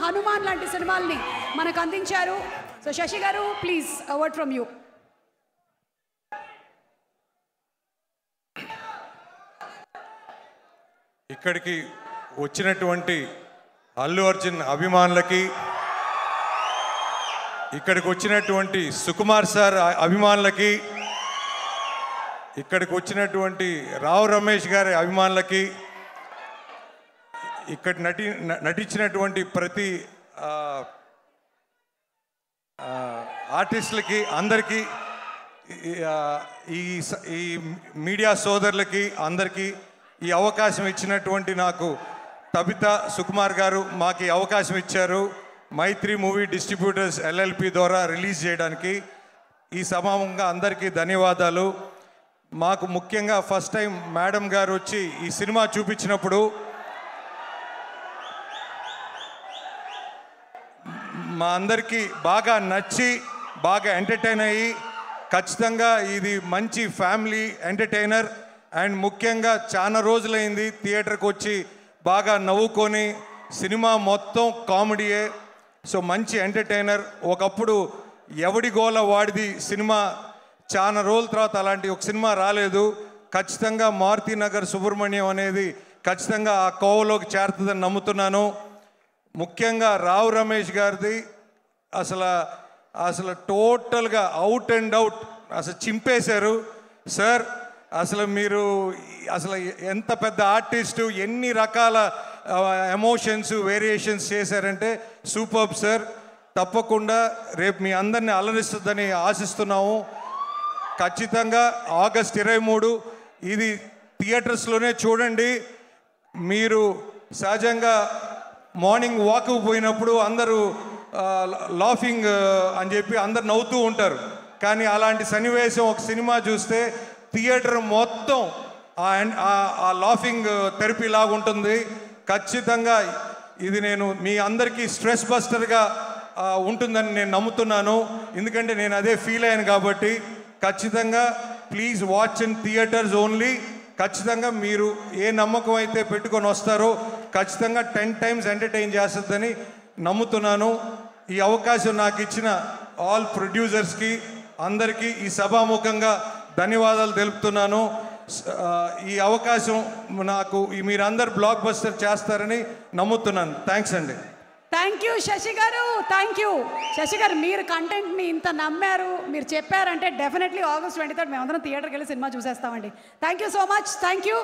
హనుమాన్ లాంటి సినిమాల్ని మనకు అందించారు. సో శశి గారు, please a word from you. ఇక్కడికి వచ్చినటువంటి అల్లు అర్జున్ అభిమానులకి, ఇక్కడికి వచ్చినటువంటి సుకుమార్ సార్ అభిమానులకి, ఇక్కడికి వచ్చినటువంటి రావు రమేష్ గారి అభిమానులకి, ఇక్కడ నటించినటువంటి ప్రతి ఆర్టిస్టులకి, అందరికీ, ఈ మీడియా సోదరులకి అందరికీ ఈ అవకాశం ఇచ్చినటువంటి నాకు తబితా సుకుమార్ గారు మాకు ఈ అవకాశం ఇచ్చారు. మైత్రి మూవీ డిస్ట్రిబ్యూటర్స్ LLP ద్వారా రిలీజ్ చేయడానికి. ఈ సమానంగా అందరికీ ధన్యవాదాలు. మాకు ముఖ్యంగా ఫస్ట్ టైం మేడం గారు వచ్చి ఈ సినిమా చూపించినప్పుడు మా అందరికీ బాగా నచ్చి బాగా ఎంటర్టైన్ అయ్యి, ఖచ్చితంగా ఇది మంచి ఫ్యామిలీ ఎంటర్టైనర్ అండ్ ముఖ్యంగా చాలా రోజులైంది థియేటర్కి వచ్చి బాగా నవ్వుకొని, సినిమా మొత్తం కామెడీయే. సో మంచి ఎంటర్టైనర్. ఒకప్పుడు ఎవడి గోల వాడిది సినిమా, చాలా రోజుల తర్వాత అలాంటి ఒక సినిమా రాలేదు. ఖచ్చితంగా మారుతినగర్ సుబ్రహ్మణ్యం అనేది ఖచ్చితంగా ఆ కోవలోకి చేరుతుందని నమ్ముతున్నాను. ముఖ్యంగా రావు రమేష్ గారిది అసలు టోటల్గా అవుట్ అండ్ అవుట్ అసలు చింపేశారు సార్. అసలు మీరు ఎంత పెద్ద ఆర్టిస్టు, ఎన్ని రకాల ఎమోషన్స్ వేరియేషన్స్ చేశారంటే సూపర్బ్ సార్. తప్పకుండా రేపు మీ అందరినీ అలరిస్తుందని ఆశిస్తున్నాము. ఖచ్చితంగా ఆగస్ట్ 23 ఇది థియేటర్స్లోనే చూడండి. మీరు సహజంగా మార్నింగ్ వాక్ పోయినప్పుడు అందరూ లాఫింగ్ అని చెప్పి అందరు నవ్వుతూ ఉంటారు. కానీ అలాంటి సన్నివేశం ఒక సినిమా చూస్తే థియేటర్ మొత్తం ఆ లాఫింగ్ థెరపీ లాగా ఉంటుంది. ఖచ్చితంగా ఇది నేను మీ అందరికీ స్ట్రెస్ బస్టర్గా ఉంటుందని నేను నమ్ముతున్నాను. ఎందుకంటే నేను అదే ఫీల్ అయ్యాను కాబట్టి. ఖచ్చితంగా please watch in theatres only. ఖచ్చితంగా మీరు ఏ నమ్మకం అయితే పెట్టుకొని వస్తారో ఖచ్చితంగా 10 times ఎంటర్టైన్ చేస్తుందని నమ్ముతున్నాను. ఈ అవకాశం నాకు ఇచ్చిన ఆల్ ప్రొడ్యూసర్స్కి అందరికీ ఈ సభాముఖంగా ధన్యవాదాలు తెలుపుతున్నాను. ఈ అవకాశం నాకు మీరందరు బ్లాక్ బస్టర్ చేస్తారని నమ్ముతున్నాను. థ్యాంక్స్ అండి. థ్యాంక్ యూ శశి గారు, థ్యాంక్ యూ. శశి గారు, మీరు కంటెంట్ని ఇంత నమ్మారు, మీరు చెప్పారంటే డెఫినెట్లీ ఆగస్ట్ 23 మేమందరం థియేటర్కి వెళ్ళి సినిమా చూసేస్తామండి. Thank you so much. Thank you.